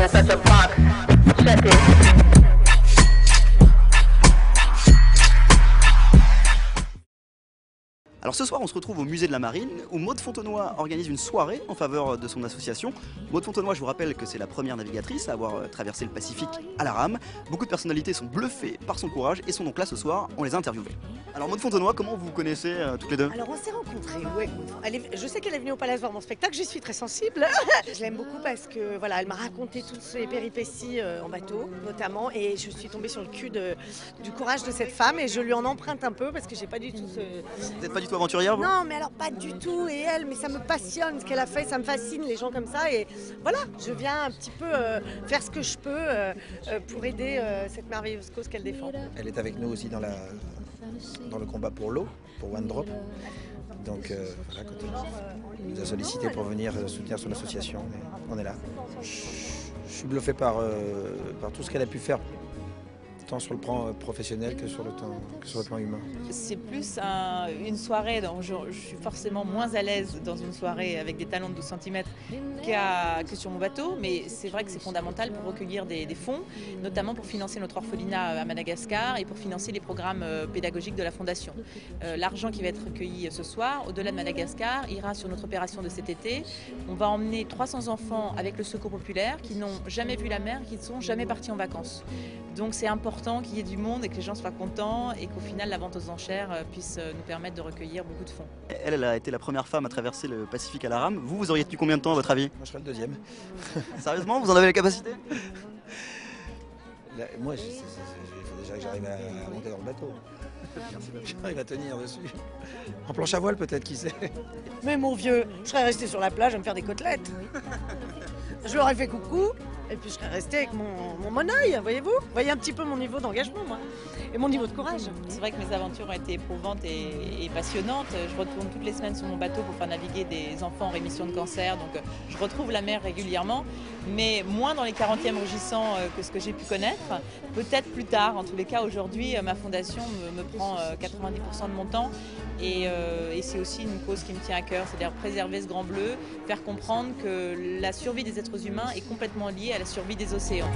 in such a box. Check it. Alors ce soir on se retrouve au musée de la Marine où Maude Fontenoy organise une soirée en faveur de son association. Maude Fontenoy, je vous rappelle que c'est la première navigatrice à avoir traversé le Pacifique à la rame. Beaucoup de personnalités sont bluffées par son courage et sont donc là ce soir, on les a interviewées. Alors Maude Fontenoy, comment vous vous connaissez toutes les deux? Alors on s'est rencontrés, ouais. Je sais qu'elle est venue au Palace voir mon spectacle, j'y suis très sensible. Je l'aime beaucoup parce que voilà, elle m'a raconté toutes ses péripéties en bateau notamment, et je suis tombée sur le cul du courage de cette femme et je lui en emprunte un peu parce que j'ai pas du tout ce... Vous n'êtes pas du tout aventurière vous? Non mais alors pas du tout, et elle, mais ça me passionne ce qu'elle a fait, ça me fascine les gens comme ça, et voilà, je viens un petit peu faire ce que je peux pour aider cette merveilleuse cause qu'elle défend. Elle est avec nous aussi dans le combat pour l'eau, pour One Drop. Donc voilà, quand elle nous a sollicité pour venir soutenir son association, on est là. Je suis bluffé par tout ce qu'elle a pu faire, tant sur le plan professionnel que sur le plan humain. C'est plus une soirée dont je suis forcément moins à l'aise dans une soirée avec des talons de 12 cm que sur mon bateau, mais c'est vrai que c'est fondamental pour recueillir des fonds, notamment pour financer notre orphelinat à Madagascar et pour financer les programmes pédagogiques de la Fondation. L'argent qui va être recueilli ce soir, au-delà de Madagascar, ira sur notre opération de cet été. On va emmener 300 enfants avec le Secours populaire qui n'ont jamais vu la mer, qui ne sont jamais partis en vacances. Donc c'est important qu'il y ait du monde et que les gens soient contents et qu'au final la vente aux enchères puisse nous permettre de recueillir beaucoup de fonds. Elle a été la première femme à traverser le Pacifique à la rame. Vous auriez tenu combien de temps à votre avis? Moi je serai le deuxième. Sérieusement, vous en avez la capacité? Moi, il faut déjà que j'arrive à monter dans le bateau. J'arrive à tenir dessus. En planche à voile peut-être, qui sait. Mais mon vieux, je serais resté sur la plage à me faire des côtelettes. Je leur ai fait coucou, et puis je serais resté avec mon monoeil, voyez-vous? Vous voyez un petit peu mon niveau d'engagement, moi, et mon niveau de courage. C'est vrai que mes aventures ont été éprouvantes et passionnantes. Je retourne toutes les semaines sur mon bateau pour faire naviguer des enfants en rémission de cancer, donc je retrouve la mer régulièrement, mais moins dans les 40e rugissants que ce que j'ai pu connaître. Peut-être plus tard, en tous les cas aujourd'hui, ma fondation me prend 90% de mon temps, et c'est aussi une cause qui me tient à cœur, c'est-à-dire préserver ce grand bleu, faire comprendre que la survie des êtres humains est complètement liée à la survie des océans.